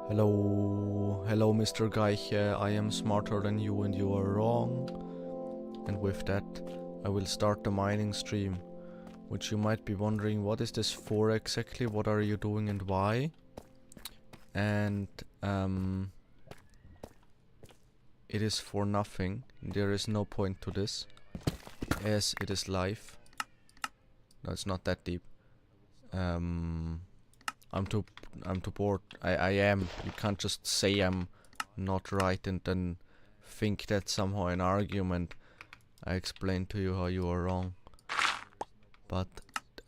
Hello, Mr. Geiche, I am smarter than you and you are wrong. And with that, I will start the mining stream, which you might be wondering, what is this for exactly, what are you doing and why? And it is for nothing, there is no point to this, as it is live. No, it's not that deep. I'm too bored. I am. You can't just say I'm not right and then think that's somehow an argument. I explained to you how you are wrong. But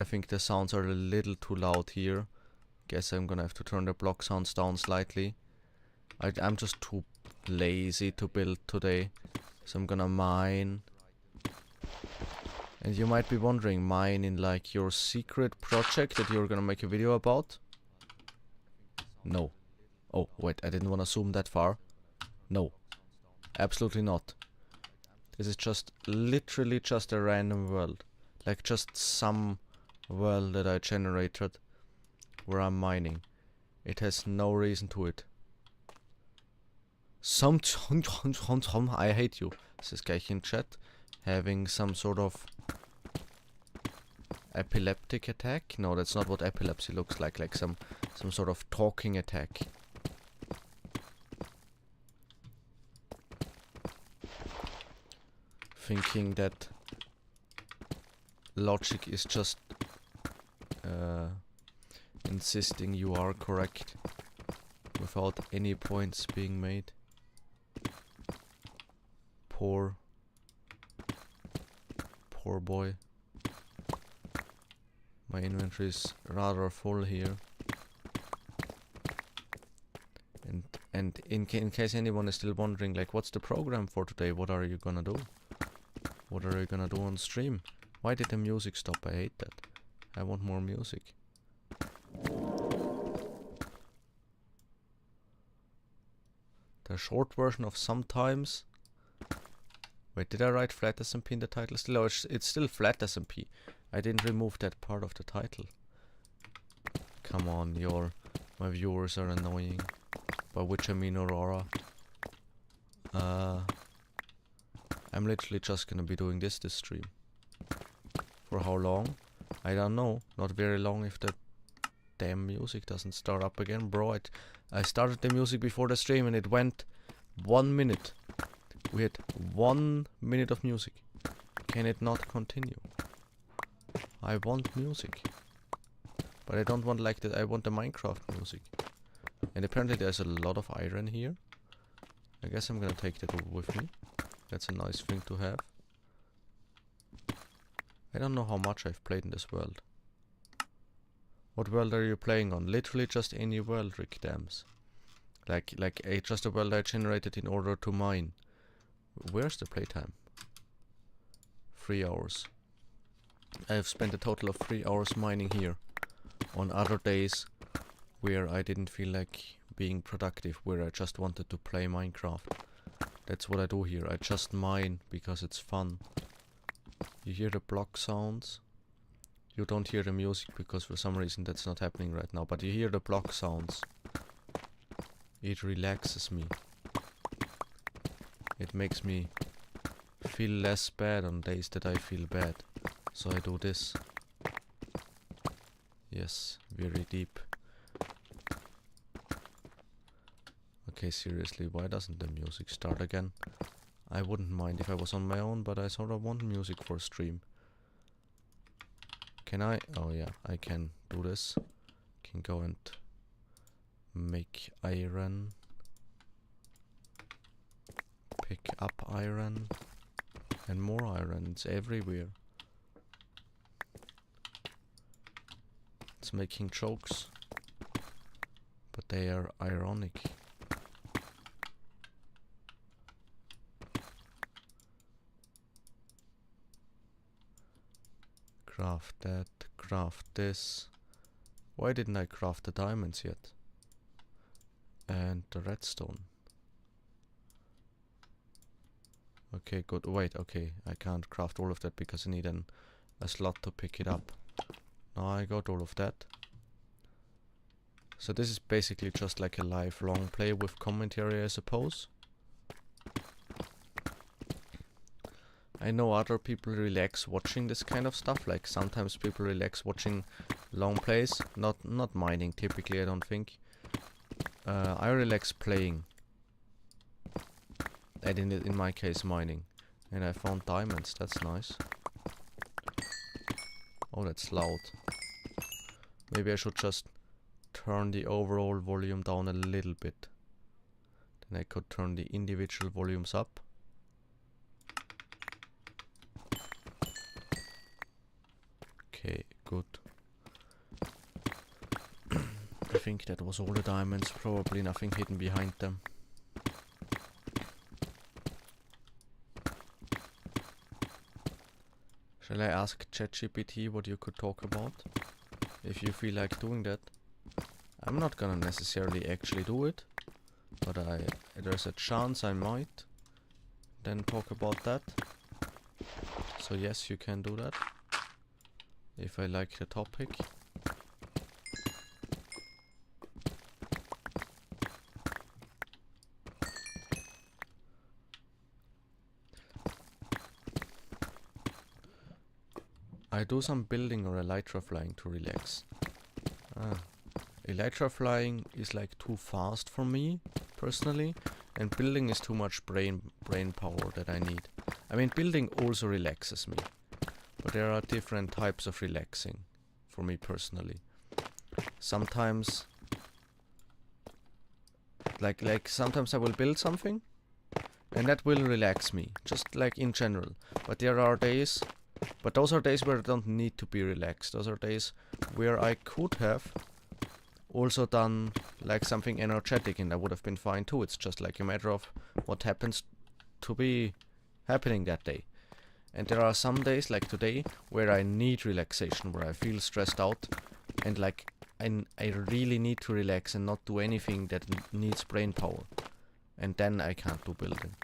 I think the sounds are a little too loud here. Guess I'm gonna have to turn the block sounds down slightly. I'm just too lazy to build today. So I'm gonna mine. And you might be wondering, mine in like your secret project that you're gonna make a video about? No. Oh, wait, I didn't want to zoom that far. No. Absolutely not. This is just literally just a random world. Like just some world that I generated where I'm mining. It has no reason to it. I hate you. This guy in chat having some sort of epileptic attack? No, that's not what epilepsy looks like. Like some sort of talking attack. Thinking that logic is just insisting you are correct without any points being made. Poor boy. My inventory is rather full here. And in case anyone is still wondering, like, what's the program for today? What are you gonna do? What are you gonna do on stream? Why did the music stop? I hate that. I want more music. The short version of sometimes. Wait, did I write flat SMP in the title still? Oh, it's still flat SMP. I didn't remove that part of the title. Come on, my viewers are annoying. By which I mean Aurora. I'm literally just gonna be doing this stream. For how long? I don't know. Not very long if the damn music doesn't start up again. Bro, I started the music before the stream and it went 1 minute. We had 1 minute of music. Can it not continue? I want music. But I don't want like that. I want the Minecraft music. And apparently there's a lot of iron here. I guess I'm gonna take that with me. That's a nice thing to have. I don't know how much I've played in this world. What world are you playing on? Literally just any world, Rick Dams. Like just a world I generated in order to mine. Where's the playtime? 3 hours. I have spent a total of 3 hours mining here. On other days where I didn't feel like being productive, where I just wanted to play Minecraft. That's what I do here. I just mine because it's fun. You hear the block sounds. You don't hear the music because for some reason that's not happening right now. But you hear the block sounds. It relaxes me. It makes me feel less bad on days that I feel bad. So I do this. Yes, very deep. Okay, seriously, why doesn't the music start again? I wouldn't mind if I was on my own, but I sort of want music for a stream. Can I? Oh yeah, I can do this. Can go and make iron. Pick up iron. And more iron, it's everywhere. It's making jokes. But they are ironic. Craft that, craft this. Why didn't I craft the diamonds yet? And the redstone. Okay, good. Wait, okay. I can't craft all of that because I need a slot to pick it up. Now I got all of that. So this is basically just like a lifelong play with commentary, I suppose. I know other people relax watching this kind of stuff, like sometimes people relax watching long plays, not mining typically, I don't think. I relax playing, and in my case mining. And I found diamonds, that's nice. Oh, that's loud. Maybe I should just turn the overall volume down a little bit. Then I could turn the individual volumes up. Okay, good. I think that was all the diamonds, probably nothing hidden behind them. Shall I ask ChatGPT what you could talk about? If you feel like doing that. I'm not gonna necessarily actually do it, but there's a chance I might then talk about that. So yes, you can do that if I like the topic. I do some building or elytra flying to relax. Elytra flying is like too fast for me, personally, and building is too much brain power that I need. I mean, building also relaxes me, but there are different types of relaxing for me personally. Sometimes, like sometimes I will build something, and that will relax me, just like in general. But there are days, but those are days where I don't need to be relaxed. Those are days where I could have also done like something energetic, and that would have been fine too. It's just like a matter of what happens to be happening that day. And there are some days like today where I need relaxation, where I feel stressed out, and like I really need to relax and not do anything that needs brain power, and then I can't do building.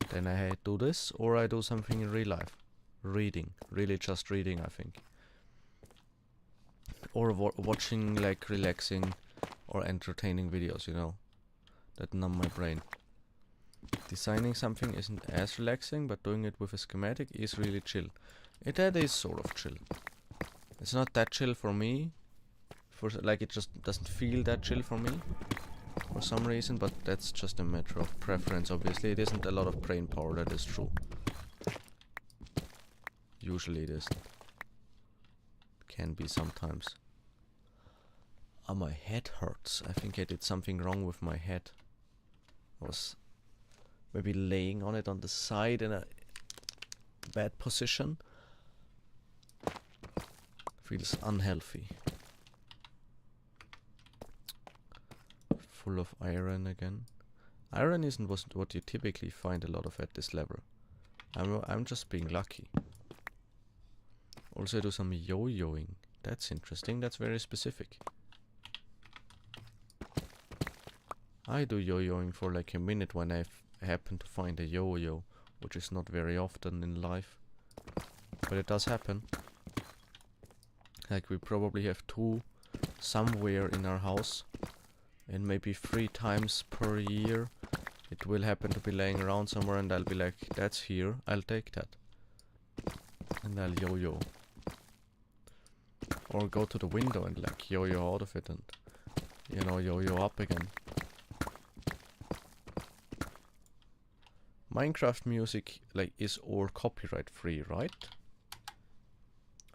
Then I do this, or I do something in real life. Reading. Really just reading, I think. Or watching like relaxing or entertaining videos, you know. That numb my brain. Designing something isn't as relaxing, but doing it with a schematic is really chill. That is sort of chill. It's not that chill for me. Like it just doesn't feel that chill for me. For some reason, but that's just a matter of preference. Obviously, it isn't a lot of brain power, that is true. Usually it isn't. Can be sometimes. My head hurts. I think I did something wrong with my head. I was maybe laying on it on the side in a bad position. Feels unhealthy. Full of iron again. Iron isn't what you typically find a lot of at this level. I'm just being lucky. Also do some yo-yoing. That's interesting. That's very specific. I do yo-yoing for like a minute when I happen to find a yo-yo, which is not very often in life, but it does happen. Like we probably have 2 somewhere in our house. And maybe 3 times per year it will happen to be laying around somewhere, and I'll be like, that's here, I'll take that. And I'll yo-yo. Or go to the window and like yo-yo out of it and, you know, yo-yo up again. Minecraft music like is all copyright free, right?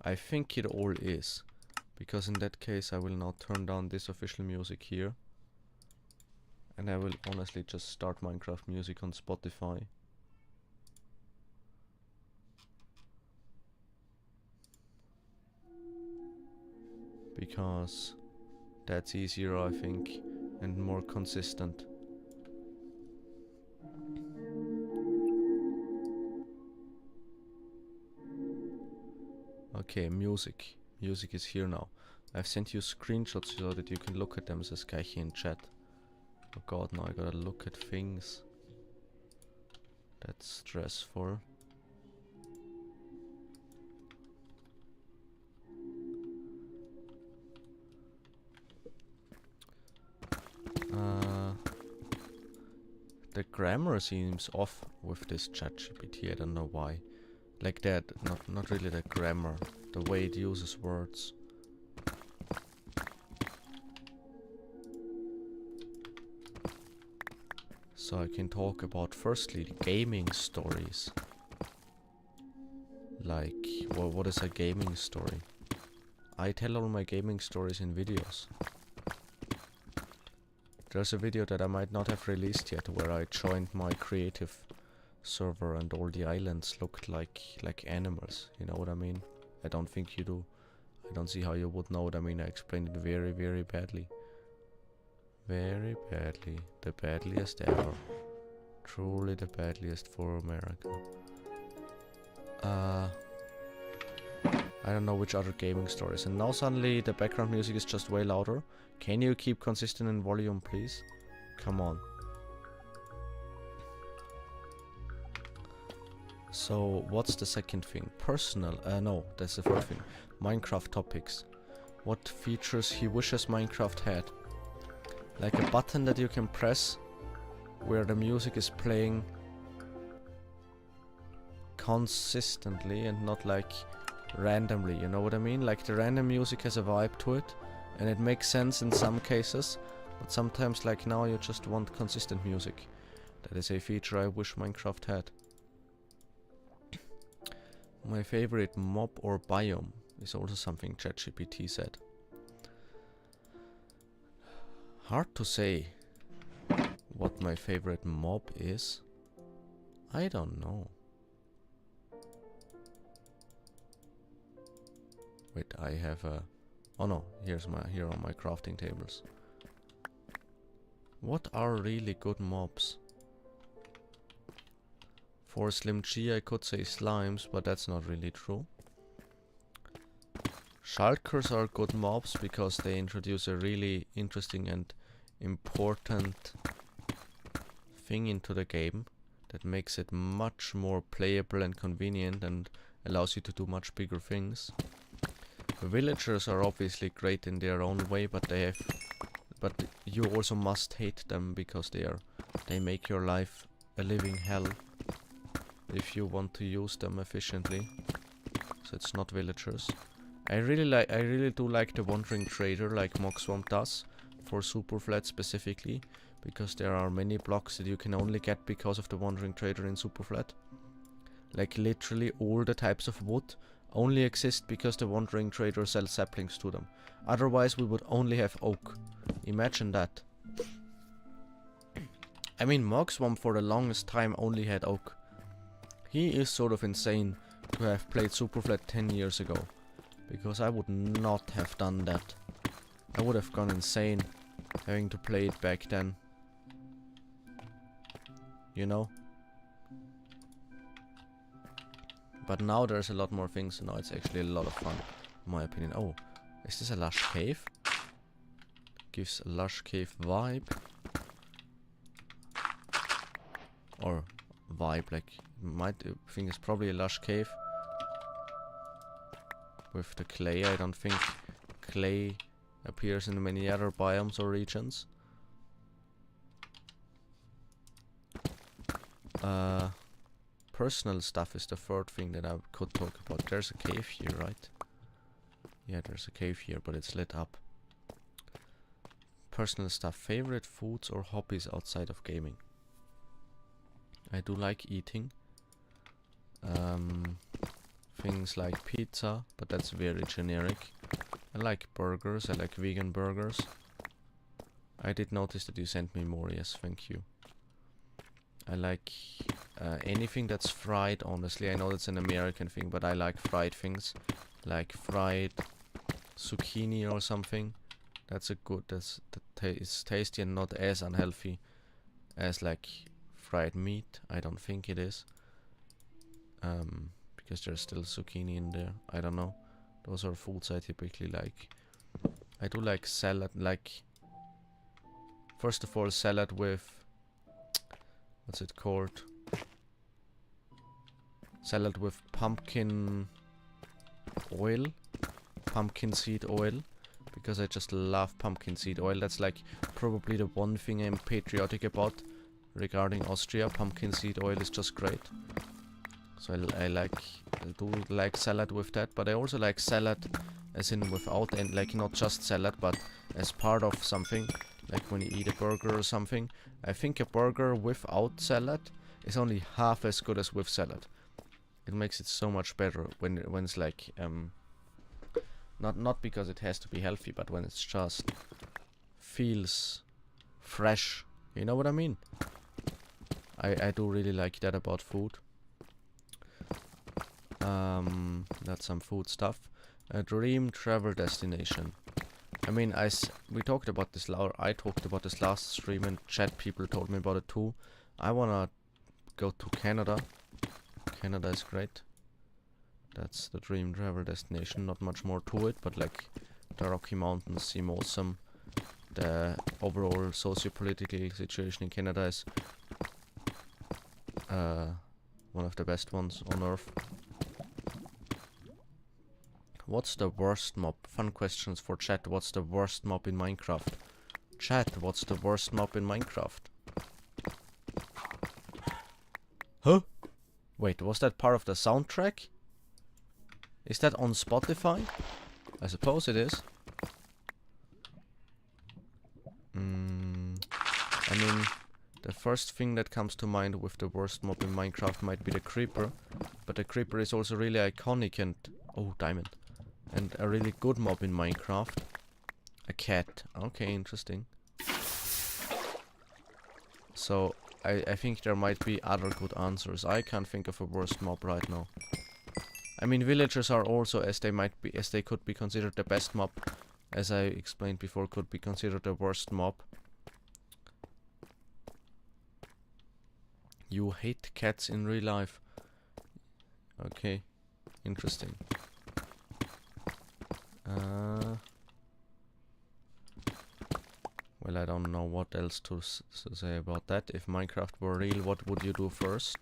I think it all is. Because in that case I will now turn down this official music here. And I will honestly just start Minecraft music on Spotify. Because that's easier, I think, and more consistent. Okay, music. music is here now. I've sent you screenshots so that you can look at them, says Kaichi in chat. Oh god, now I gotta look at things. That's stressful. The grammar seems off with this ChatGPT, I don't know why. Like that, not really the grammar, the way it uses words. So I can talk about firstly gaming stories. Like, well, what is a gaming story? I tell all my gaming stories in videos. There's a video that I might not have released yet where I joined my creative server and all the islands looked like animals, you know what I mean? I don't think you do. I don't see how you would know what I mean. I explained it very, very badly. Very badly. The badliest ever. Truly the badliest for America. I don't know which other gaming stories. And now suddenly the background music is just way louder. Can you keep consistent in volume, please? Come on. So, what's the second thing? Personal. No, that's the third thing. Minecraft topics. What features he wishes Minecraft had? Like a button that you can press where the music is playing consistently and not like randomly, you know what I mean? Like the random music has a vibe to it and it makes sense in some cases, but sometimes like now you just want consistent music. That is a feature I wish Minecraft had. My favorite mob or biome is also something ChatGPT said. Hard to say what my favorite mob is. I don't know. Wait, I have a... Oh no, here are my crafting tables. What are really good mobs? For Slim G I could say slimes, but that's not really true. Shulkers are good mobs because they introduce a really interesting and important thing into the game that makes it much more playable and convenient and allows you to do much bigger things. The villagers are obviously great in their own way, but you also must hate them because they make your life a living hell if you want to use them efficiently. So it's not villagers. I really do like the Wandering Trader, like Mogswamp does, for superflat specifically, because there are many blocks that you can only get because of the Wandering Trader in superflat. Like literally all the types of wood only exist because the Wandering Trader sells saplings to them. Otherwise we would only have oak. Imagine that. I mean, Mogswamp for the longest time only had oak. He is sort of insane to have played superflat 10 years ago, because I would not have done that. I would have gone insane having to play it back then. You know? But now there's a lot more things, so now it's actually a lot of fun, in my opinion. Oh, is this a lush cave? Gives a lush cave vibe. Or vibe, like, might think it's probably a lush cave. With the clay, I don't think clay appears in many other biomes or regions. Personal stuff is the third thing that I could talk about. There's a cave here, right? Yeah, there's a cave here, but it's lit up. Personal stuff. Favorite foods or hobbies outside of gaming? I do like eating. Things like pizza, but that's very generic. I like burgers. I like vegan burgers. I did notice that you sent me more. Yes, thank you. I like anything that's fried, honestly. I know that's an American thing, but I like fried things. Like fried zucchini or something. That's a good, it's tasty and not as unhealthy as like fried meat. I don't think it is. Because there's still zucchini in there. I don't know. Those are foods I typically like. I do like salad, like... First of all, salad with... What's it called? Salad with pumpkin oil. Pumpkin seed oil. Because I just love pumpkin seed oil. That's like probably the one thing I'm patriotic about regarding Austria. Pumpkin seed oil is just great. So I do like salad with that, but I also like salad as in without, and like not just salad, but as part of something, like when you eat a burger or something. I think a burger without salad is only half as good as with salad. It makes it so much better when it's like not because it has to be healthy, but when it's just feels fresh. You know what I mean? I do really like that about food. That's some food stuff. A dream travel destination. I mean, we talked about this. I talked about this last stream, and chat people told me about it too. I wanna go to Canada. Canada is great. That's the dream travel destination. Not much more to it, but like the Rocky Mountains seem awesome. The overall socio-political situation in Canada is one of the best ones on earth. What's the worst mob? Fun questions for chat. What's the worst mob in Minecraft? Chat, what's the worst mob in Minecraft? Huh? Wait, was that part of the soundtrack? Is that on Spotify? I suppose it is. I mean, the first thing that comes to mind with the worst mob in Minecraft might be the creeper. But the creeper is also really iconic and... Oh, diamond. And a really good mob in Minecraft. A cat. Okay, interesting. So, I think there might be other good answers. I can't think of a worst mob right now. I mean, villagers are also, as they could be considered the best mob. As I explained before, could be considered the worst mob. You hate cats in real life. Okay, interesting. Well, I don't know what else to say about that. If Minecraft were real, what would you do first?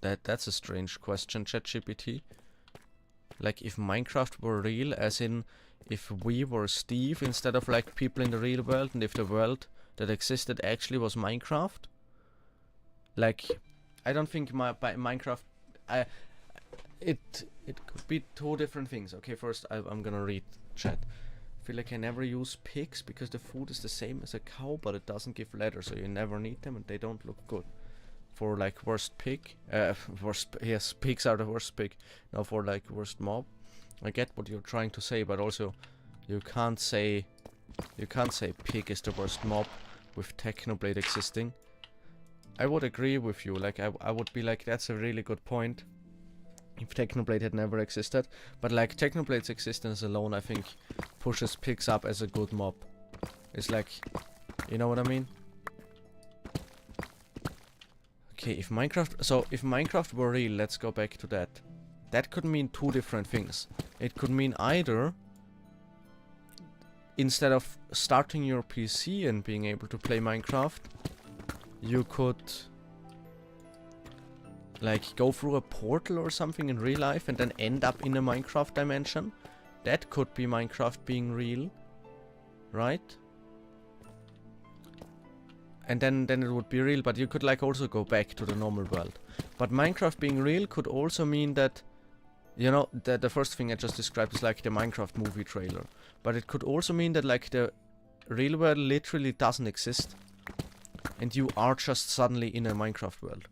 That's a strange question, ChatGPT. Like, if Minecraft were real, as in, if we were Steve instead of like people in the real world, and if the world that existed actually was Minecraft. Like, I don't think Minecraft... It could be two different things. Okay, first I'm gonna read chat. I feel like I never use pigs because the food is the same as a cow, but it doesn't give leather, so you never need them and they don't look good. For like worst pig, yes, pigs are the worst pig. Now for like worst mob, I get what you're trying to say, but also you can't say pig is the worst mob with Technoblade existing. I would agree with you. Like I would be like, that's a really good point. If Technoblade had never existed, but like Technoblade's existence alone, I think, pushes pigs up as a good mob. It's like, you know what I mean? Okay, if Minecraft were real, let's go back to that. That could mean two different things. It could mean either, instead of starting your PC and being able to play Minecraft, you could like go through a portal or something in real life and then end up in a Minecraft dimension. That could be Minecraft being real, right? And then it would be real, but you could like also go back to the normal world. But Minecraft being real could also mean that, you know, the first thing I just described is like the Minecraft movie trailer. But it could also mean that like the real world literally doesn't exist. And you are just suddenly in a Minecraft world.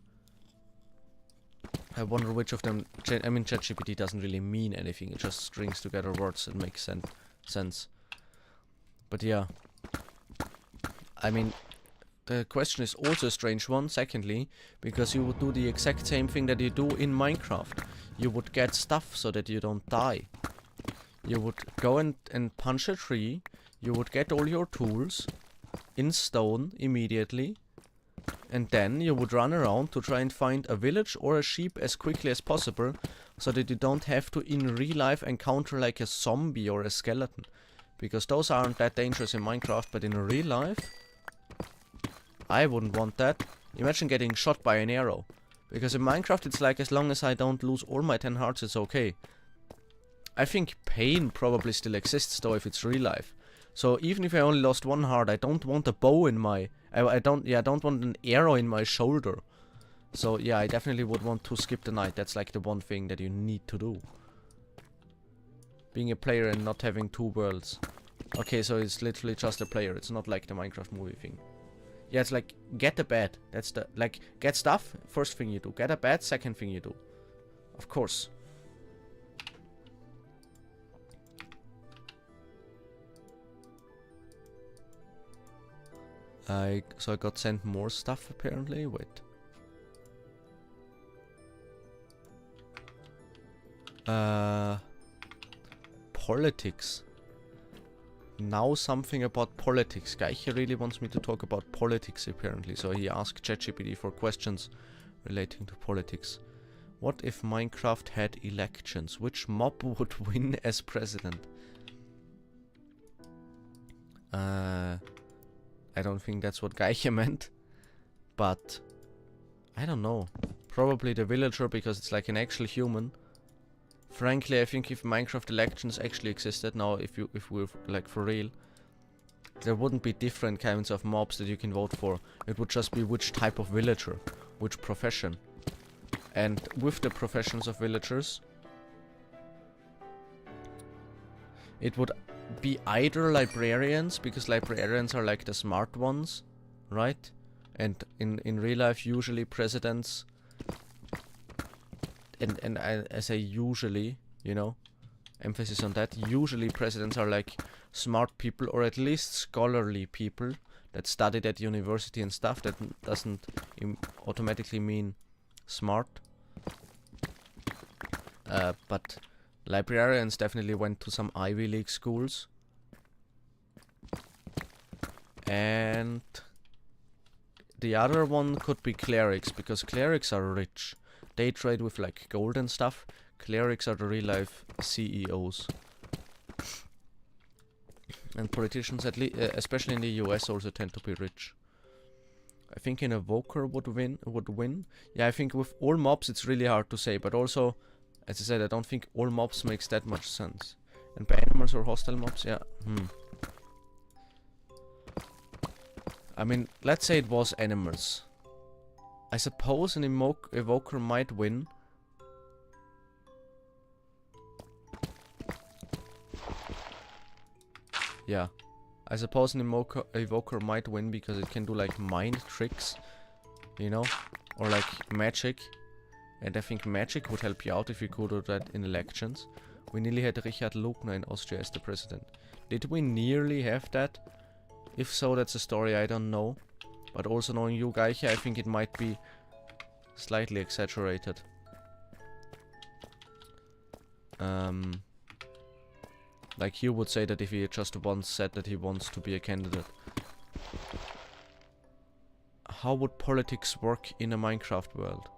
I wonder which of them... I mean, ChatGPT doesn't really mean anything. It just strings together words that make sense. But yeah. I mean, the question is also a strange one, secondly, because you would do the exact same thing that you do in Minecraft. You would get stuff so that you don't die. You would go and punch a tree. You would get all your tools in stone immediately. And then you would run around to try and find a village or a sheep as quickly as possible, so that you don't have to in real life encounter like a zombie or a skeleton, because those aren't that dangerous in Minecraft, but in real life I wouldn't want that. Imagine getting shot by an arrow, because in Minecraft it's like as long as I don't lose all my 10 hearts it's okay. I think pain probably still exists though if it's real life. So even if I only lost 1 heart, I don't want a bow in my... I don't want an arrow in my shoulder. So yeah, I definitely would want to skip the night. That's like the one thing that you need to do. Being a player and not having 2 worlds. Okay, so it's literally just a player. It's not like the Minecraft movie thing. Yeah, it's like, get a bed. That's the... Like, get stuff, first thing you do. Get a bed, second thing you do. Of course. So I got sent more stuff apparently. Wait. Politics. Now something about politics. Geiche really wants me to talk about politics apparently. So he asked ChatGPT for questions relating to politics. What if Minecraft had elections? Which mob would win as president? I don't think that's what Geiche meant, but I don't know. Probably the villager, because it's like an actual human. Frankly, I think if Minecraft elections actually existed, now if we're like for real, there wouldn't be different kinds of mobs that you can vote for. It would just be which type of villager, which profession. And with the professions of villagers, it would be either librarians, because librarians are like the smart ones, right? And in real life usually presidents, and I say usually, you know, emphasis on that, usually presidents are like smart people, or at least scholarly people that studied at university and stuff. That doesn't automatically mean smart, but librarians definitely went to some Ivy League schools. And the other one could be clerics, because clerics are rich. They trade with like gold and stuff. Clerics are the real life CEOs. And politicians, at least, especially in the US, also tend to be rich. I think an evoker would win. Yeah, I think with all mobs it's really hard to say, but also, as I said, I don't think all mobs makes that much sense. And by animals or hostile mobs, yeah. I mean, let's say it was animals. I suppose an evoker might win. Yeah. I suppose an evoker might win because it can do like mind tricks, you know, or like magic. And I think magic would help you out if you could do that in elections. We nearly had Richard Lugner in Austria as the president. Did we nearly have that? If so, that's a story I don't know. But also knowing you, Geiche, I think it might be slightly exaggerated. Like you would say that if he just once said that he wants to be a candidate. How would politics work in a Minecraft world?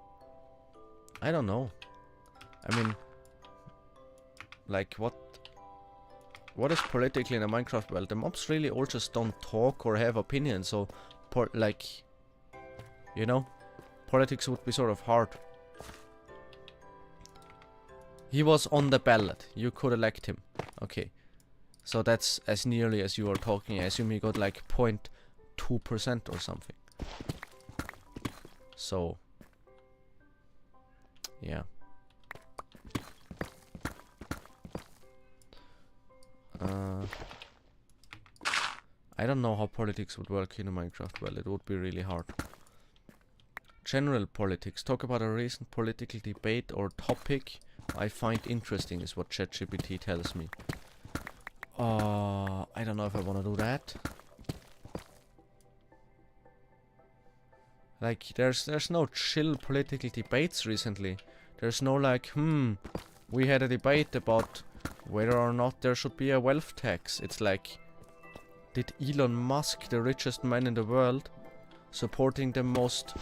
I don't know. I mean, like what is politically in a Minecraft world? The mobs really all just don't talk or have opinions, so like, you know, politics would be sort of hard. He was on the ballot. You could elect him. Okay. So that's as nearly as you are talking. I assume he got like 0.2% or something. So, yeah. I don't know how politics would work in a Minecraft world. It would be really hard. General politics. Talk about a recent political debate or topic I find interesting is what ChatGPT tells me. I don't know if I want to do that. Like, there's no chill political debates recently. There's no like, we had a debate about whether or not there should be a wealth tax. It's like, did Elon Musk, the richest man in the world, supporting the most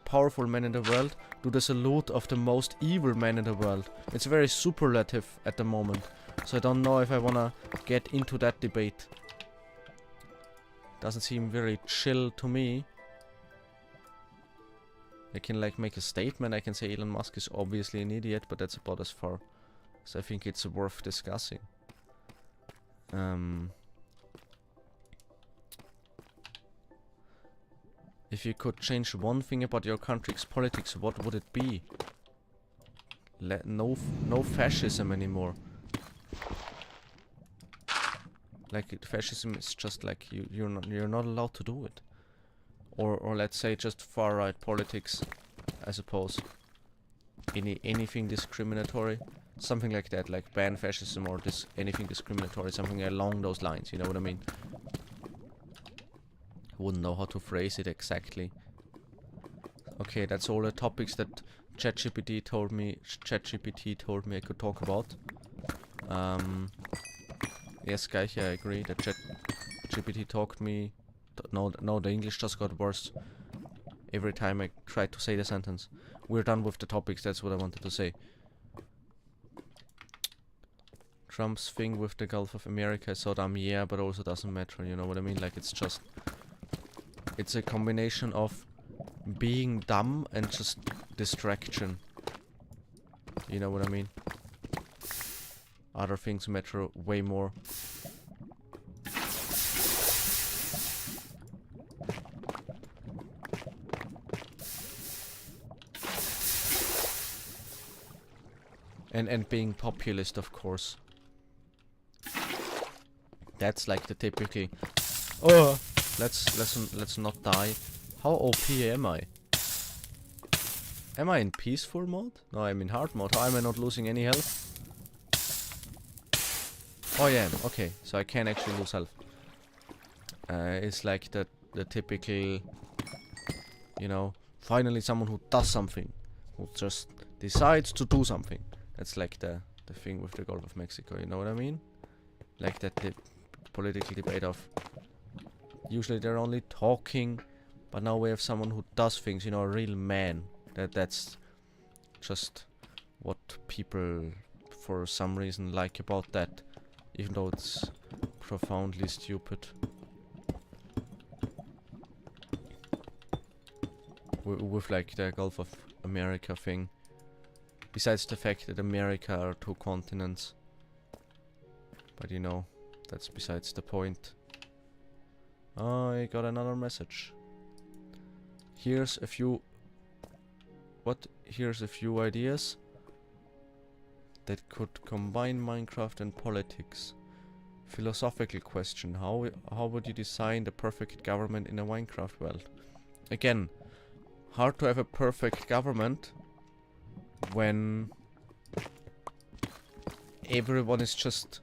powerful man in the world do the salute of the most evil man in the world. It's very superlative at the moment. So I don't know if I wanna get into that debate. Doesn't seem very chill to me. I can like make a statement. I can say Elon Musk is obviously an idiot, but that's about as far. So I think it's worth discussing. If you could change one thing about your country's politics, what would it be? No fascism anymore. Like fascism is just like you're not allowed to do it. Or let's say just far right politics, I suppose. Anything discriminatory, something like that, like ban fascism or anything discriminatory, something along those lines. You know what I mean? Wouldn't know how to phrase it exactly. Okay, that's all the topics that ChatGPT told me I could talk about. Yes, guys, yeah, I agree that ChatGPT talked me. No, the English just got worse every time I tried to say the sentence. We're done with the topics. That's what I wanted to say. Trump's thing with the Gulf of America is so dumb, yeah, but also doesn't matter. You know what I mean? Like it's a combination of being dumb and just distraction. You know what I mean? Other things matter way more. And being populist, of course. That's like the typical. Oh, let's not die. How OP am I? Am I in peaceful mode? No, I'm in hard mode. How am I not losing any health? Oh yeah, okay. So I can actually lose health. It's like the typical, you know, finally someone who does something, who just decides to do something. That's like the thing with the Gulf of Mexico. You know what I mean? Like that political debate of usually they're only talking, but now we have someone who does things. You know, a real man. That's just what people for some reason like about that, even though it's profoundly stupid. With like the Gulf of America thing. Besides the fact that America are two continents. But you know, that's besides the point. I got another message. Here's a few ideas that could combine Minecraft and politics. Philosophical question. How would you design the perfect government in a Minecraft world? Again, hard to have a perfect government when everyone is just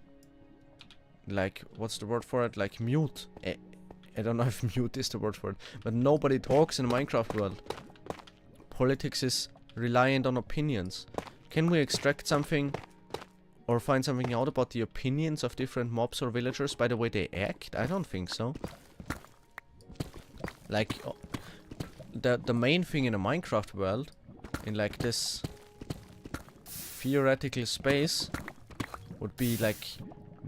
like, what's the word for it? Like mute. I don't know if mute is the word for it, but nobody talks in a Minecraft world. Politics is reliant on opinions. Can we extract something or find something out about the opinions of different mobs or villagers by the way they act? I don't think so. Like the main thing in a Minecraft world, in like this theoretical space, would be like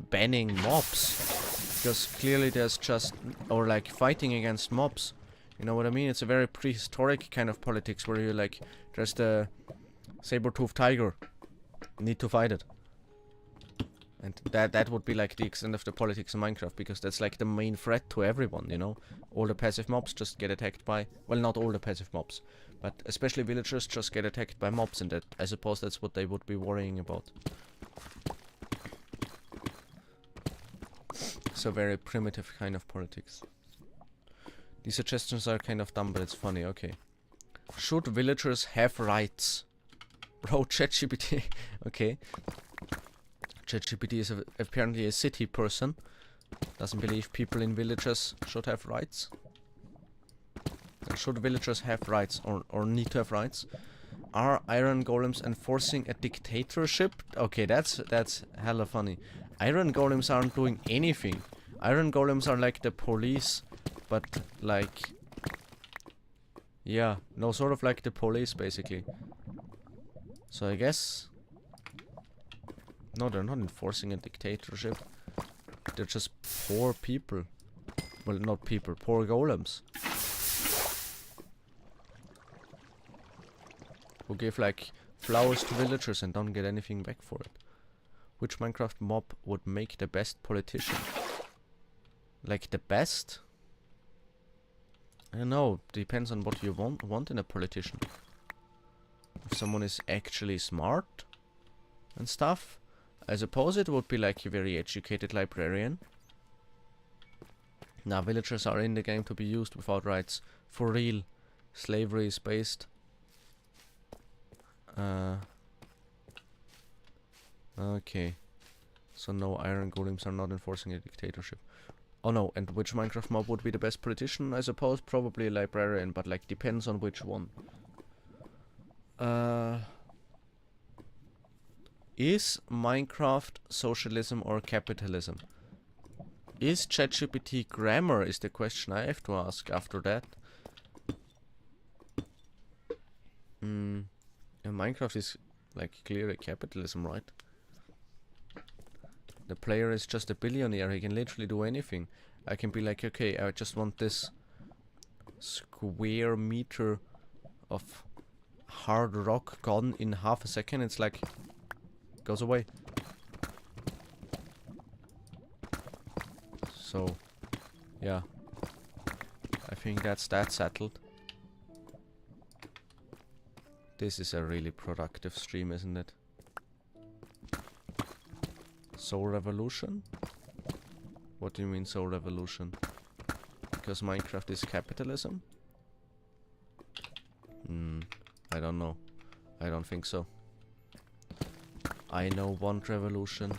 banning mobs, because clearly there's just, or like fighting against mobs. You know what I mean? It's a very prehistoric kind of politics where you like, there's the saber-toothed tiger, need to fight it. And that would be like the extent of the politics in Minecraft, because that's like the main threat to everyone, you know? All the passive mobs just get attacked by, well, not all the passive mobs, but especially villagers just get attacked by mobs, and that, I suppose that's what they would be worrying about. So very primitive kind of politics. These suggestions are kind of dumb, but it's funny, okay. Should villagers have rights? Bro, ChatGPT. Okay. ChatGPT is apparently a city person. Doesn't believe people in villages should have rights. Should villagers have rights or need to have rights? Are iron golems enforcing a dictatorship? Okay, that's hella funny. Iron golems aren't doing anything. Iron golems are like the police, but like Yeah, no, sort of like the police, basically. So I guess... No, they're not enforcing a dictatorship. They're just poor people. Well, not people, poor golems. Who give, like, flowers to villagers and don't get anything back for it. Which Minecraft mob would make the best politician? Like, the best? I don't know, depends on what you want in a politician. If someone is actually smart and stuff, I suppose it would be like a very educated librarian. Now, villagers are in the game to be used without rights. For real. Slavery is based. Okay. So no, iron golems are not enforcing a dictatorship. Oh no, and which Minecraft mob would be the best politician? I suppose probably a librarian, but like depends on which one. Is Minecraft socialism or capitalism? Is ChatGPT grammar is the question I have to ask after that. And Minecraft is like clearly capitalism, right? The player is just a billionaire, he can literally do anything. I can be like, okay, I just want this square meter of hard rock gone in half a second. It's like, goes away. So, yeah. I think that's that settled. This is a really productive stream, isn't it? Soul Revolution? What do you mean Soul Revolution? Because Minecraft is capitalism? I don't know. I don't think so. I know one revolution.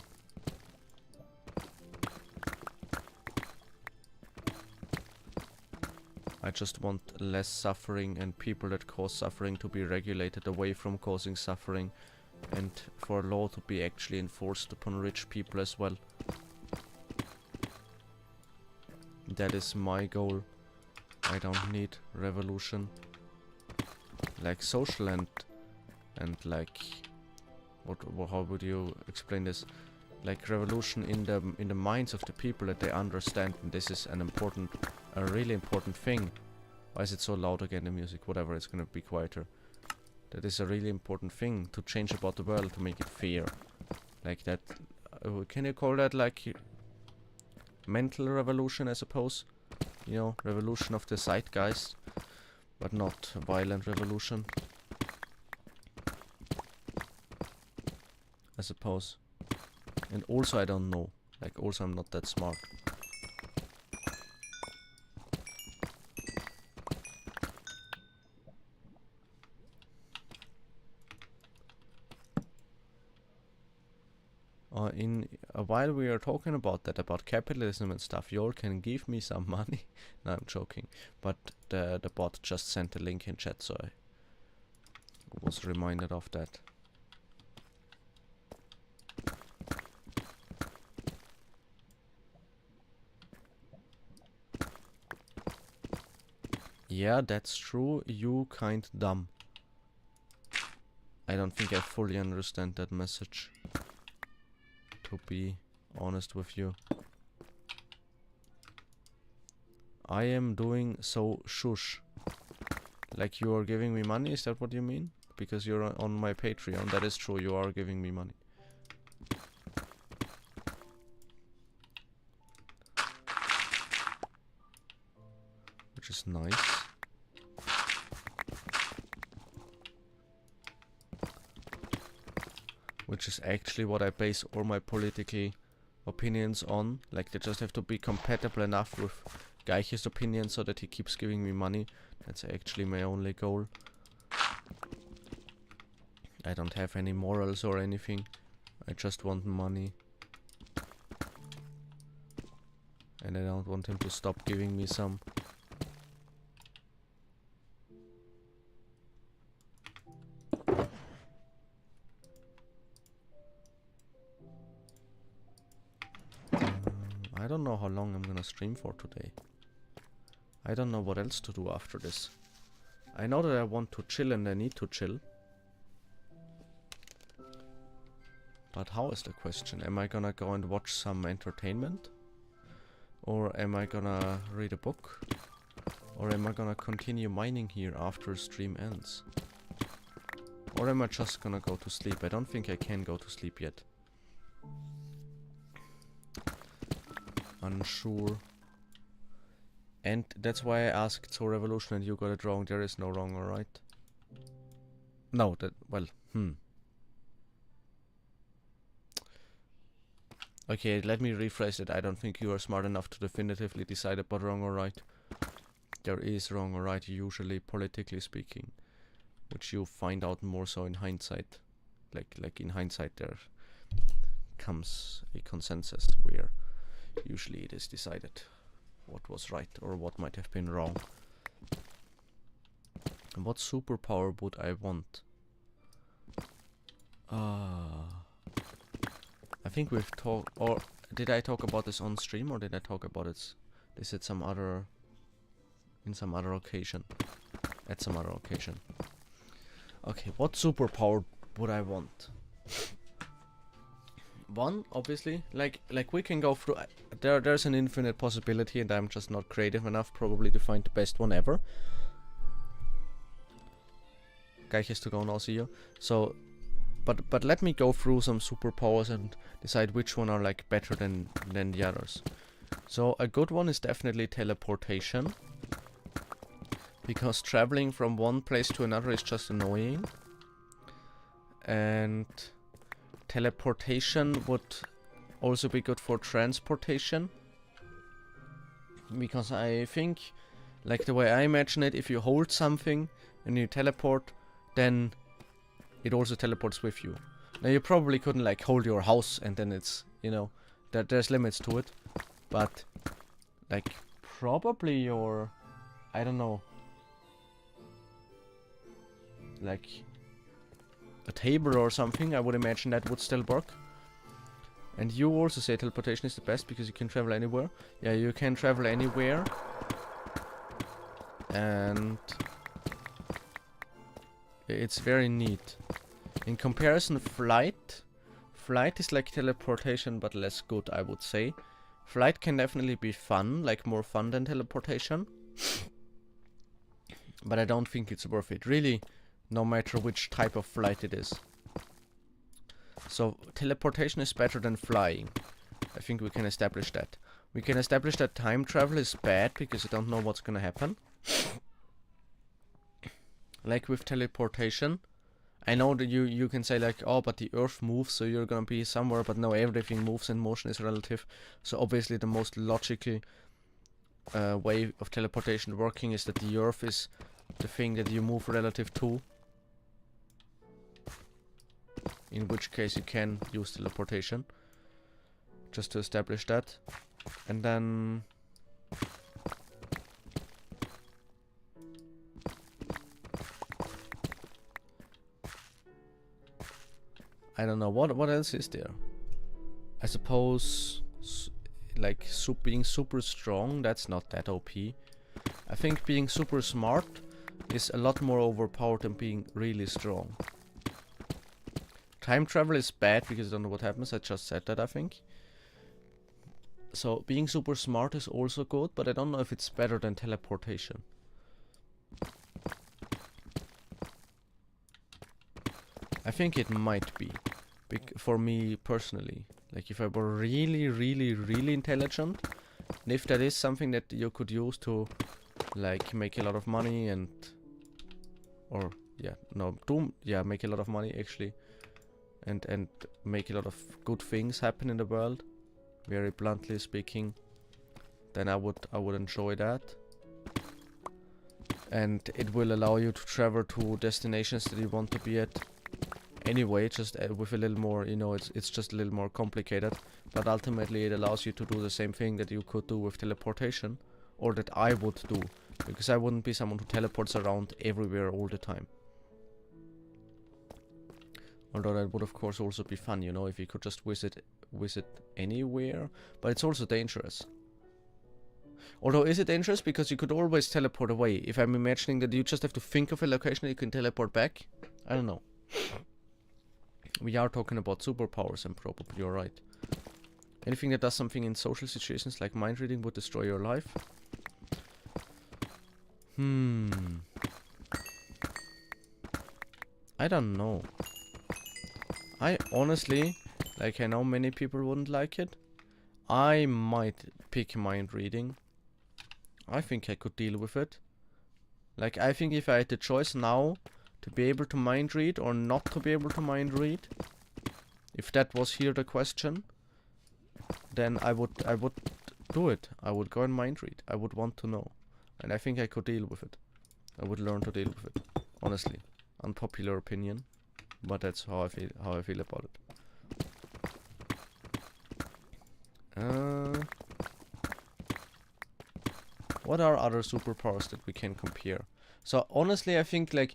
I just want less suffering and people that cause suffering to be regulated away from causing suffering, and for law to be actually enforced upon rich people as well. That is my goal. I don't need revolution. Like social and like how would you explain this? Like revolution in the minds of the people, that they understand, and this is a really important thing. Why is it so loud again, the music? Whatever, it's gonna be quieter. That is a really important thing to change about the world, to make it fair. Like that, can you call that like mental revolution, I suppose? You know, revolution of the zeitgeist, but not violent revolution, I suppose. And also I don't know, like also I'm not that smart. While we are talking about that, about capitalism and stuff, you all can give me some money. No, I'm joking. But the bot just sent a link in chat, so I was reminded of that. Yeah, that's true. You kind dumb. I don't think I fully understand that message, to be honest with you. I am doing so shush. Like you are giving me money, is that what you mean? Because you're on my Patreon, that is true, you are giving me money. Which is nice. Which is actually what I base all my political opinions on. Like they just have to be compatible enough with Geich's opinion so that he keeps giving me money. That's actually my only goal. I don't have any morals or anything. I just want money. And I don't want him to stop giving me some. I don't know how long I'm gonna stream for today. I don't know what else to do after this. I know that I want to chill and I need to chill. But how is the question? Am I gonna go and watch some entertainment? Or am I gonna read a book? Or am I gonna continue mining here after stream ends? Or am I just gonna go to sleep? I don't think I can go to sleep yet. Unsure. And that's why I asked, so Revolution and you got it wrong. There is no wrong or right. No, that, well, Okay, let me rephrase it. I don't think you are smart enough to definitively decide about wrong or right. There is wrong or right, usually, politically speaking. Which you find out more so in hindsight. Like in hindsight there comes a consensus where usually it is decided what was right or what might have been wrong. And what superpower would I want? I think we've talked, or did I talk about this on stream, or did I talk about it in some other occasion? At some other occasion. Okay, what superpower would I want? One, obviously, like we can go through. There's an infinite possibility, and I'm just not creative enough probably to find the best one ever. Guy has to go now, see you. So, but let me go through some superpowers and decide which one are like better than the others. So a good one is definitely teleportation, because traveling from one place to another is just annoying. And teleportation would also be good for transportation, because I think, like the way I imagine it, if you hold something and you teleport, then it also teleports with you. Now you probably couldn't like hold your house and then it's, you know, there's limits to it, but like probably your, I don't know, like a table or something, I would imagine that would still work. And you also say teleportation is the best because you can travel anywhere. Yeah, you can travel anywhere. And it's very neat. In comparison, flight is like teleportation but less good, I would say. Flight can definitely be fun, like more fun than teleportation. But I don't think it's worth it, really, no matter which type of flight it is. So teleportation is better than flying. I think we can establish that. We can establish that time travel is bad because you don't know what's gonna happen. Like with teleportation, I know that you can say like, oh, but the earth moves, so you're gonna be somewhere, but no, everything moves and motion is relative. So obviously the most logical way of teleportation working is that the earth is the thing that you move relative to. In which case you can use teleportation. Just to establish that. And then I don't know, what else is there? I suppose like being super strong, that's not that OP. I think being super smart is a lot more overpowered than being really strong. Time travel is bad because I don't know what happens, I just said that, I think. So being super smart is also good, but I don't know if it's better than teleportation. I think it might be, for me personally. Like if I were really, really, really intelligent, and if that is something that you could use to like make a lot of money and, or yeah, no, make a lot of money actually, and make a lot of good things happen in the world, very bluntly speaking, then I would enjoy that. And it will allow you to travel to destinations that you want to be at anyway, just with a little more, you know, it's just a little more complicated, but ultimately it allows you to do the same thing that you could do with teleportation, or that I would do, because I wouldn't be someone who teleports around everywhere all the time. Although that would of course also be fun, you know, if you could just visit anywhere, but it's also dangerous. Although, is it dangerous? Because you could always teleport away. If I'm imagining that you just have to think of a location and you can teleport back. I don't know. We are talking about superpowers, and probably you're right. Anything that does something in social situations like mind reading would destroy your life. I don't know. I honestly, like, I know many people wouldn't like it. I might pick mind reading. I think I could deal with it. Like, I think if I had the choice now to be able to mind read or not to be able to mind read, if that was here the question, then I would do it. I would go and mind read. I would want to know. And I think I could deal with it. I would learn to deal with it. Honestly. Unpopular opinion. But that's how I feel about it. What are other superpowers that we can compare? So honestly, I think like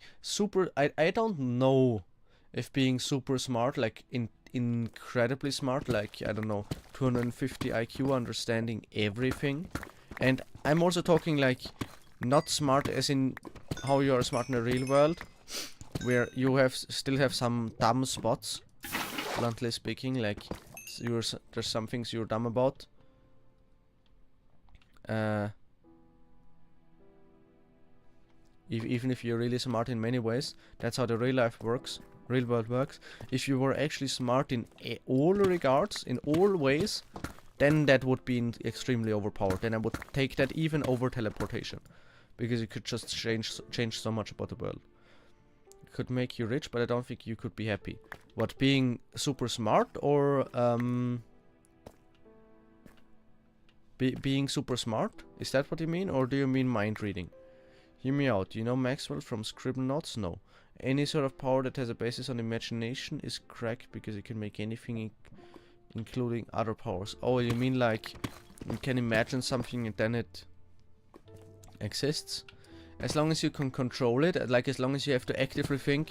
I don't know if being super smart, like incredibly smart, like, I don't know, 250 IQ, understanding everything. And I'm also talking like not smart as in how you are smart in the real world, where you still have some dumb spots, bluntly speaking, like there's some things you're dumb about. Even if you're really smart in many ways, that's how the real world works. If you were actually smart in all regards, in all ways, then that would be extremely overpowered. Then I would take that even over teleportation, because you could just change so much about the world. It could make you rich, but I don't think you could be happy. What, being super smart or being super smart? Is that what you mean, or do you mean mind reading? Hear me out. You know Maxwell from Scribblenauts? No. Any sort of power that has a basis on imagination is cracked because it can make anything, including other powers. Oh, you mean like you can imagine something and then it exists? As long as you can control it, like as long as you have to actively think,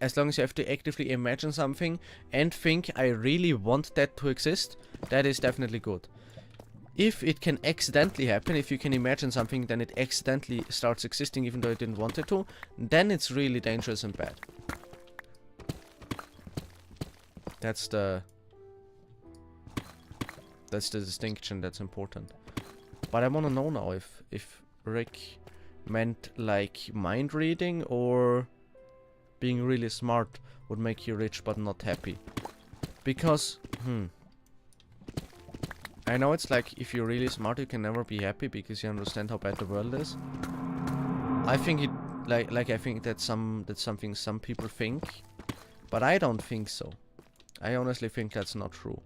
as long as you have to actively imagine something and think, I really want that to exist, that is definitely good. If it can accidentally happen, if you can imagine something, then it accidentally starts existing even though you didn't want it to, then it's really dangerous and bad. That's the distinction that's important. But I want to know now if Rick meant like mind reading or being really smart would make you rich but not happy. Because, I know it's like if you're really smart you can never be happy because you understand how bad the world is. I think it I think that's something some people think, but I don't think so. I honestly think that's not true.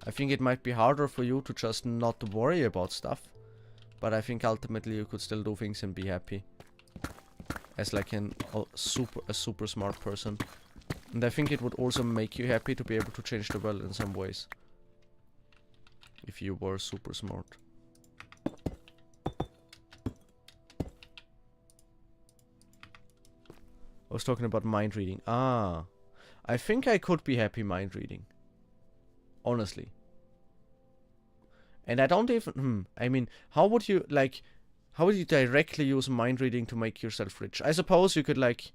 I think it might be harder for you to just not worry about stuff, but I think ultimately you could still do things and be happy as like a super smart person. And I think it would also make you happy to be able to change the world in some ways. If you were super smart. I was talking about mind reading. Ah. I think I could be happy mind reading. Honestly. And I don't even... I mean, how would you directly use mind reading to make yourself rich? I suppose you could, like,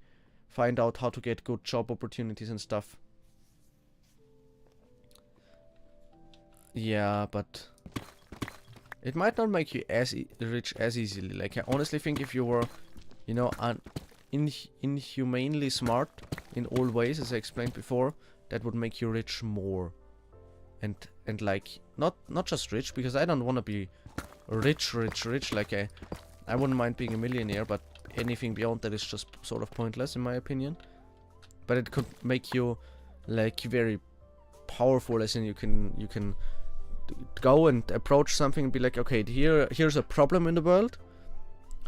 find out how to get good job opportunities and stuff. Yeah, but it might not make you as rich as easily. Like, I honestly think if you were, you know, inhumanely smart in all ways, as I explained before, that would make you rich more. And like, not just rich, because I don't want to be rich. Like, I wouldn't mind being a millionaire, but anything beyond that is just sort of pointless in my opinion. But it could make you, like, very powerful, as in you can go and approach something and be like, okay, here's a problem in the world.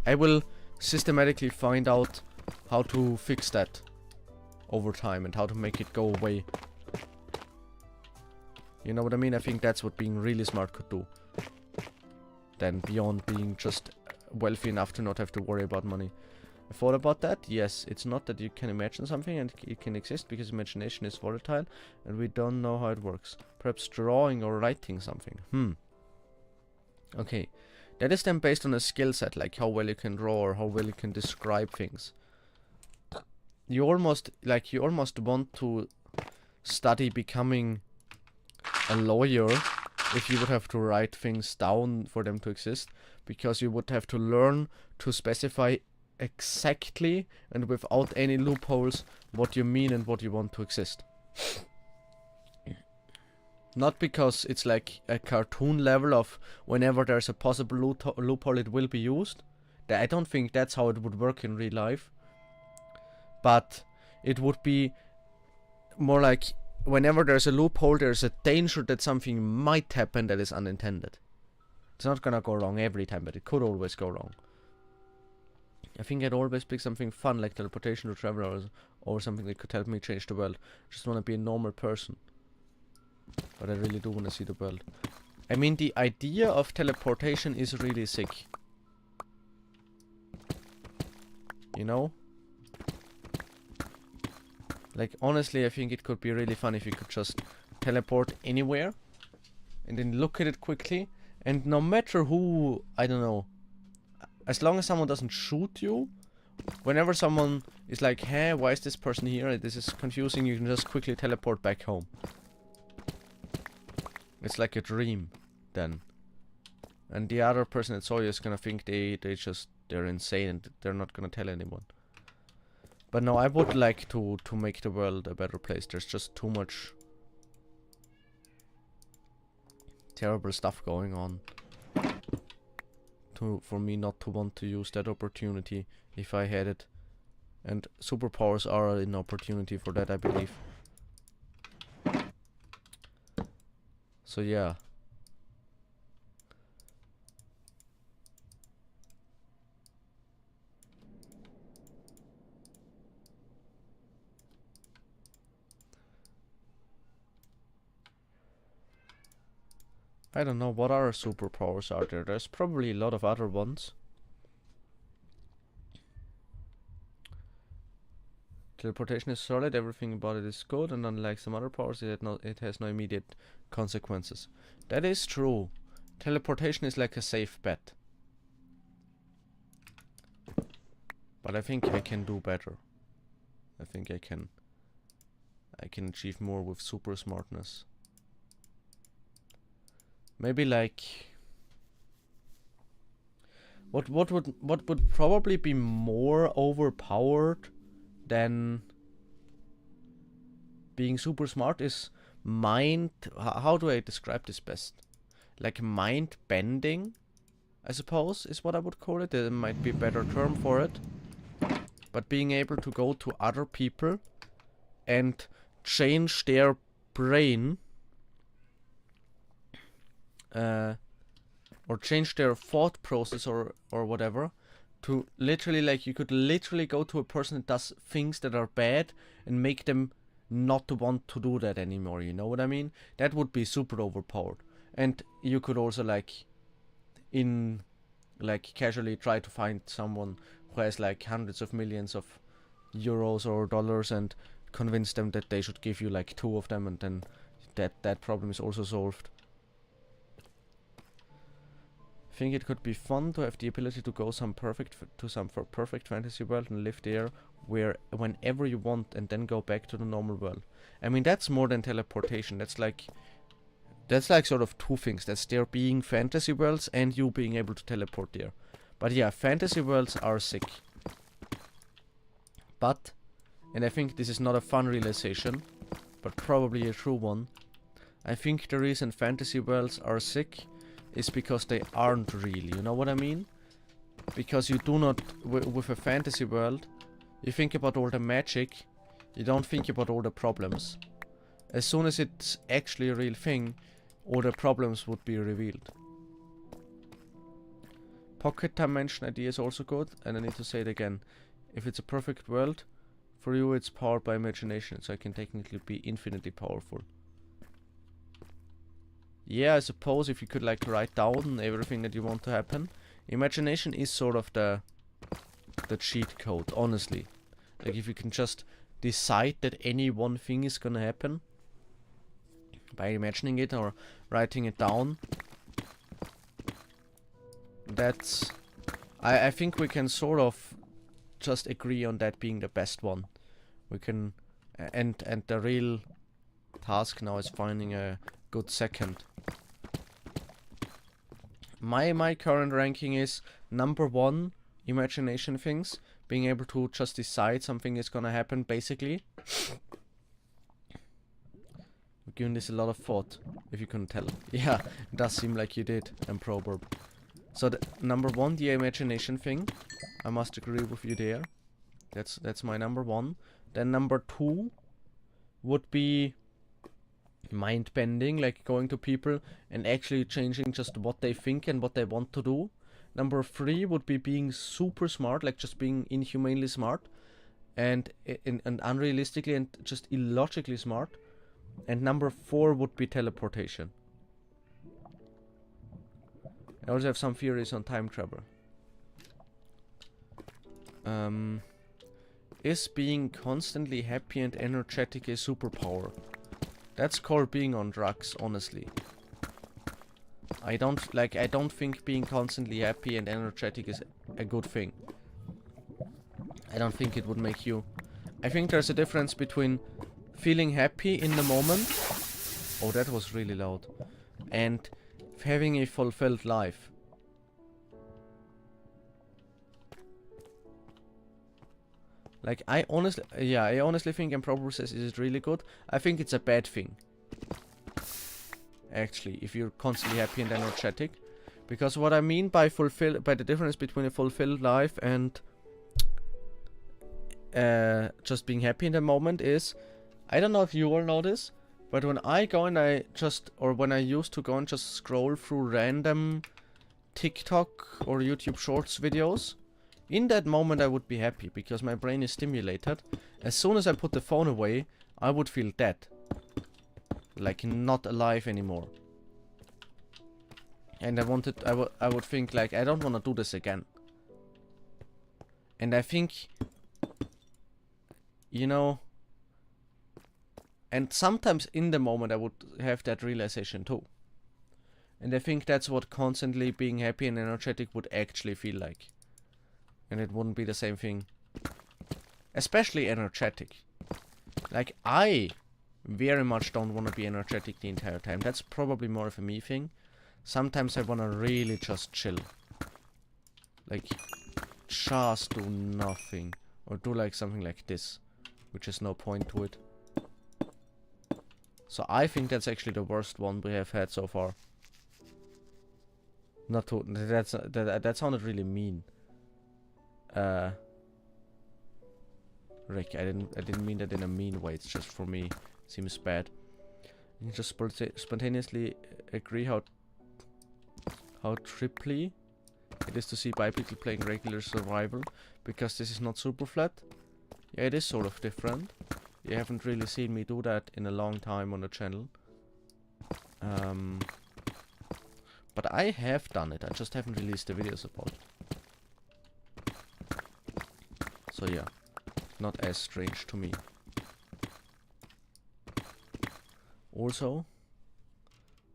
I will systematically find out how to fix that over time and how to make it go away. You know what I mean? I think that's what being really smart could do. Then beyond being just wealthy enough to not have to worry about money. I thought about that. Yes, it's not that you can imagine something and it can exist, because imagination is volatile and we don't know how it works. Perhaps drawing or writing something. Okay. That is then based on a skill set, like how well you can draw or how well you can describe things. You almost want to study becoming a lawyer if you would have to write things down for them to exist, because you would have to learn to specify exactly and without any loopholes what you mean and what you want to exist. Not because it's like a cartoon level of whenever there's a possible loophole it will be used. I don't think that's how it would work in real life. But it would be more like whenever there's a loophole, there's a danger that something might happen that is unintended. It's not gonna go wrong every time, but it could always go wrong. I think I'd always pick something fun like teleportation or travel or something that could help me change the world. Just wanna be a normal person. But I really do want to see the world. I mean, the idea of teleportation is really sick. You know? Like, honestly, I think it could be really fun if you could just teleport anywhere. And then look at it quickly. And no matter who, I don't know. As long as someone doesn't shoot you. Whenever someone is like, hey, why is this person here? This is confusing. You can just quickly teleport back home. It's like a dream, then. And the other person that saw you is gonna think they're insane and they're not gonna tell anyone. But no, I would like to make the world a better place. There's just too much terrible stuff going on for me not to want to use that opportunity if I had it. And superpowers are an opportunity for that, I believe. So yeah. I don't know what other superpowers are there. There's probably a lot of other ones. Teleportation is solid, everything about it is good, and unlike some other powers, it has no immediate consequences. That is true. Teleportation is like a safe bet. But I think I can do better. I think I can achieve more with super smartness. Maybe like what would probably be more overpowered than being super smart is mind. How do I describe this best? Like mind bending, I suppose, is what I would call it. There might be a better term for it. But being able to go to other people and change their brain, or change their thought process or whatever, to literally, like, you could literally go to a person that does things that are bad and make them not to want to do that anymore, you know what I mean? That would be super overpowered. And you could also casually try to find someone who has like hundreds of millions of euros or dollars and convince them that they should give you like 2 of them, and then that problem is also solved. I think it could be fun to have the ability to go some perfect fantasy world and live there whenever you want, and then go back to the normal world. I mean, that's more than teleportation. That's like sort of two things. That's there being fantasy worlds and you being able to teleport there. But yeah, fantasy worlds are sick. But, and I think this is not a fun realization, but probably a true one, I think the reason fantasy worlds are sick is because they aren't real, you know what I mean? Because you do not, with a fantasy world, you think about all the magic, you don't think about all the problems. As soon as it's actually a real thing, all the problems would be revealed. Pocket dimension idea is also good, and I need to say it again. If it's a perfect world, for you it's powered by imagination, so it can technically be infinitely powerful. Yeah, I suppose if you could like write down everything that you want to happen. Imagination is sort of the cheat code, honestly. Like if you can just decide that any one thing is gonna happen by imagining it or writing it down, that's... I think we can sort of just agree on that being the best one. We can... And the real task now is finding a good second. My current ranking is number 1, imagination things. Being able to just decide something is gonna happen, basically. We're giving this a lot of thought, if you couldn't tell. Yeah, it does seem like you did, and proverb. So number 1, the imagination thing. I must agree with you there. That's my number 1. Then number 2 would be mind bending, like going to people and actually changing just what they think and what they want to do. Number 3 would be being super smart, like just being inhumanely smart and unrealistically and just illogically smart. And number 4 would be teleportation. I also have some theories on time travel. Is being constantly happy and energetic a superpower? That's called being on drugs, honestly. I don't think being constantly happy and energetic is a good thing. I don't think it would make you... I think there's a difference between feeling happy in the moment... Oh, that was really loud. And having a fulfilled life. Like, I honestly think, and probably says, is it really good? I think it's a bad thing. Actually, if you're constantly happy and energetic. Because what I mean by the difference between a fulfilled life and just being happy in the moment is, I don't know if you all know this, but when I go and when I used to go and just scroll through random TikTok or YouTube Shorts videos, in that moment I would be happy because my brain is stimulated. As soon as I put the phone away, I would feel dead. Like not alive anymore. And I would think like, I don't want to do this again. And I think, you know, and sometimes in the moment I would have that realization too. And I think that's what constantly being happy and energetic would actually feel like. And it wouldn't be the same thing. Especially energetic. Like, I very much don't want to be energetic the entire time. That's probably more of a me thing. Sometimes I want to really just chill. Like, just do nothing. Or do like something like this. Which is no point to it. So I think that's actually the worst one we have had so far. Not to... That sounded really mean. Rick, I didn't mean that in a mean way. It's just for me. Seems bad. You can just spontaneously agree how triply it is to see people playing regular survival, because this is not superflat. Yeah, it is sort of different. You haven't really seen me do that in a long time on the channel. But I have done it. I just haven't released the videos about it. So yeah, not as strange to me. Also,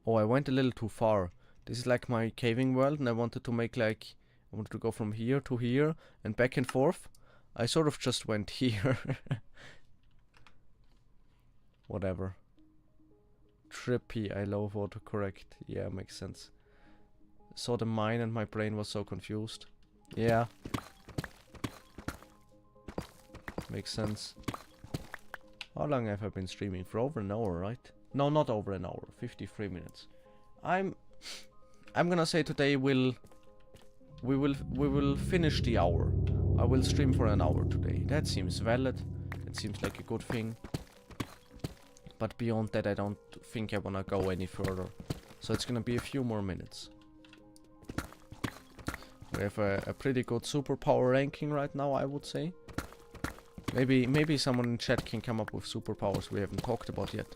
oh, I went a little too far. This is like my caving world, and I wanted to make like, I wanted to go from here to here and back and forth. I sort of just went here. Whatever. Trippy, I love autocorrect. Yeah, makes sense. Saw the mine and my brain was so confused. Yeah. Makes sense. How long have I been streaming? For over an hour, right? No, not over an hour. 53 minutes. I'm gonna say today we will finish the hour. I will stream for an hour today. That seems valid. It seems like a good thing. But beyond that, I don't think I wanna go any further. So it's gonna be a few more minutes. We have a pretty good superpower ranking right now, I would say. Maybe someone in chat can come up with superpowers we haven't talked about yet.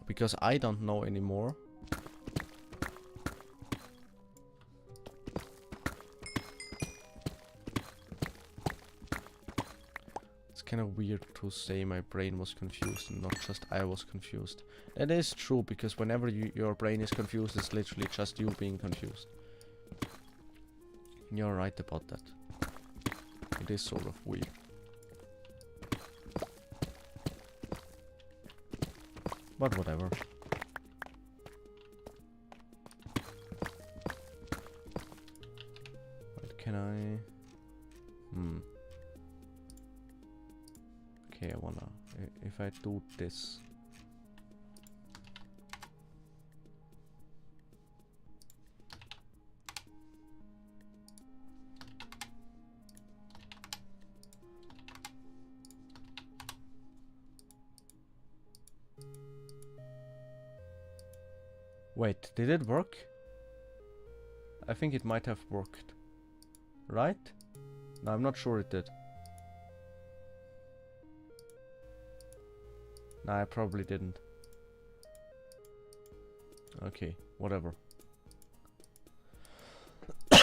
Because I don't know anymore. Let's kind of weird to say my brain was confused and not just I was confused. That is true, because whenever your brain is confused, it's literally just you being confused. You're right about that. It is sort of weird. But whatever. What can I... Okay, I wanna... If I do this... Wait, did it work? I think it might have worked. Right? No, I'm not sure it did. No, I probably didn't. Okay, whatever.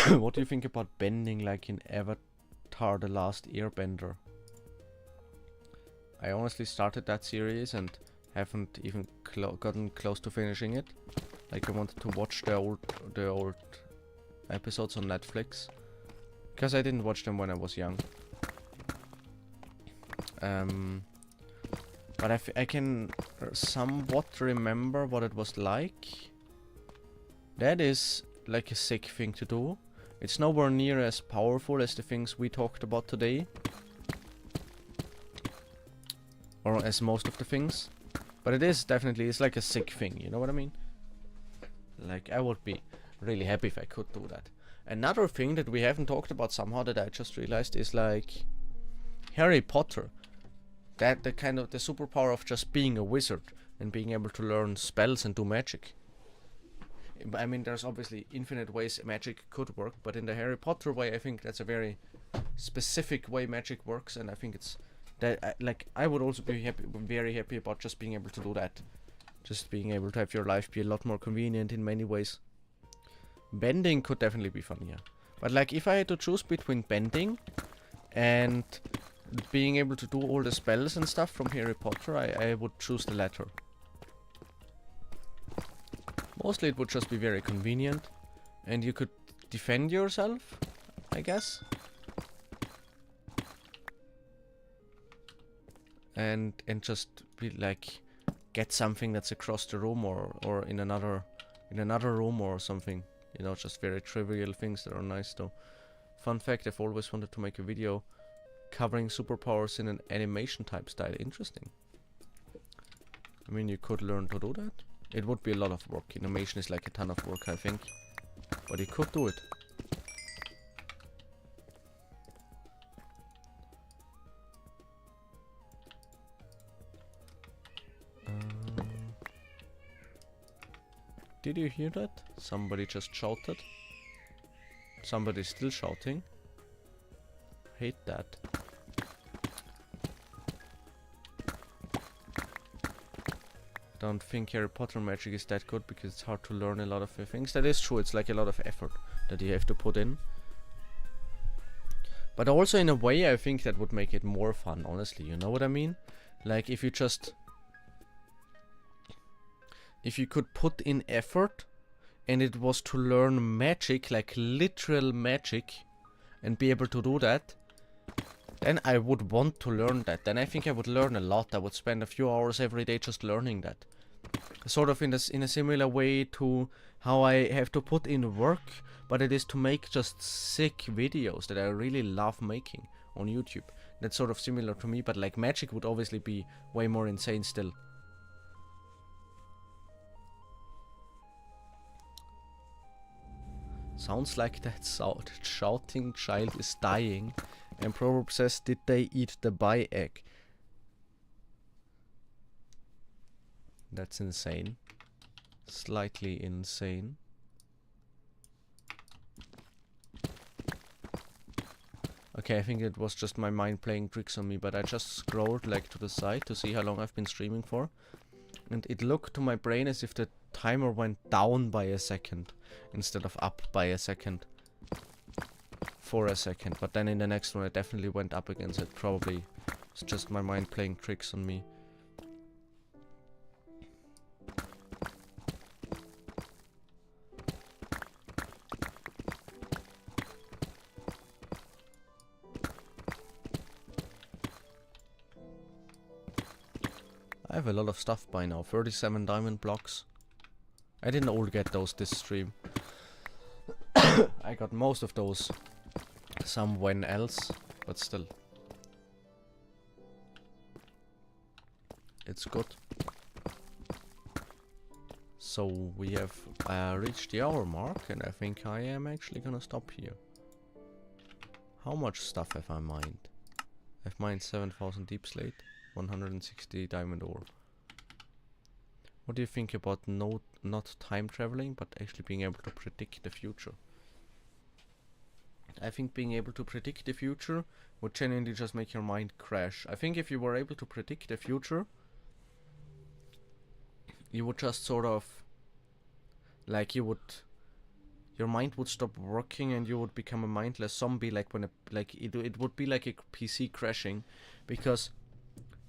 What do you think about bending like in Avatar: The Last Airbender? I honestly started that series and haven't even gotten close to finishing it. Like, I wanted to watch the old episodes on Netflix, because I didn't watch them when I was young. But I can somewhat remember what it was like. That is like a sick thing to do. It's nowhere near as powerful as the things we talked about today, or as most of the things. But it is definitely, it's like a sick thing, you know what I mean? Like, I would be really happy if I could do that. Another thing that we haven't talked about somehow that I just realized is like Harry Potter. That the kind of the superpower of just being a wizard and being able to learn spells and do magic. I mean, there's obviously infinite ways magic could work, but in the Harry Potter way, I think that's a very specific way magic works, and I think it's that like I would also be very happy about just being able to do that. Just being able to have your life be a lot more convenient in many ways. Bending could definitely be fun, yeah. But like, if I had to choose between bending and being able to do all the spells and stuff from Harry Potter, I would choose the latter. Mostly it would just be very convenient, and you could defend yourself, I guess. And just be like, get something that's across the room or in another room or something. You know, just very trivial things that are nice though. Fun fact, I've always wanted to make a video covering superpowers in an animation type style. Interesting. I mean, you could learn to do that. It would be a lot of work. Animation is like a ton of work, I think. But you could do it. Did you hear that? Somebody just shouted. Somebody's still shouting. Hate that. Don't think Harry Potter magic is that good because it's hard to learn a lot of things. That is true, it's like a lot of effort that you have to put in. But also in a way I think that would make it more fun, honestly, you know what I mean? Like if you could put in effort and it was to learn magic, like literal magic, and be able to do that, then I would want to learn that. Then I think I would learn a lot. I would spend a few hours every day just learning that. Sort of in a similar way to how I have to put in work, but it is to make just sick videos that I really love making on YouTube. That's sort of similar to me, but like magic would obviously be way more insane still. Sounds like that shouting child is dying. And Proverb says, did they eat the bye egg? That's insane. Slightly insane. Okay, I think it was just my mind playing tricks on me, but I just scrolled like to the side to see how long I've been streaming for. And it looked to my brain as if the timer went down by a second instead of up by a second. For a second, but then in the next one it definitely went up again, so it probably It's just my mind playing tricks on me. I have a lot of stuff by now. 37 diamond blocks. I didn't all get those this stream. I got most of those somewhere else, but still. It's good. So we have reached the hour mark, and I think I am actually gonna stop here. How much stuff have I mined? I've mined 7,000 deep slate, 160 diamond ore. What do you think about not time traveling, but actually being able to predict the future? I think being able to predict the future would genuinely just make your mind crash. I think if you were able to predict the future, you would just sort of, like, your mind would stop working and you would become a mindless zombie, like when it would be like a PC crashing, because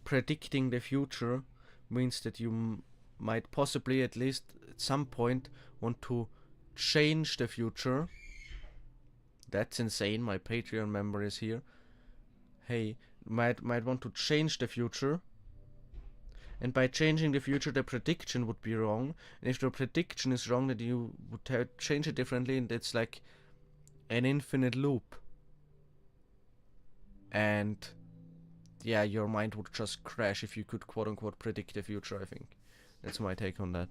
predicting the future means that you might possibly, at least at some point, want to change the future. That's insane. My Patreon member is here. Hey, might want to change the future. And by changing the future, the prediction would be wrong. And if the prediction is wrong, then you would change it differently, and it's like an infinite loop. And yeah, your mind would just crash if you could quote-unquote predict the future, I think. That's my take on that.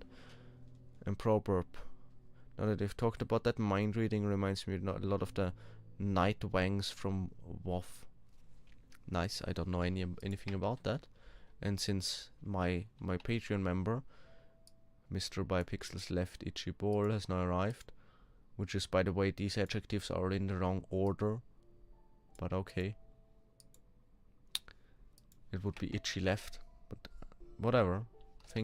And proverb. Now that they've talked about that, mind reading reminds me a lot of the night wangs from WoW. Nice, I don't know anything about that. And since my Patreon member, Mr. Bipixels Left Itchy Ball, has now arrived, which is, by the way, these adjectives are in the wrong order, but okay. It would be Itchy Left, but whatever.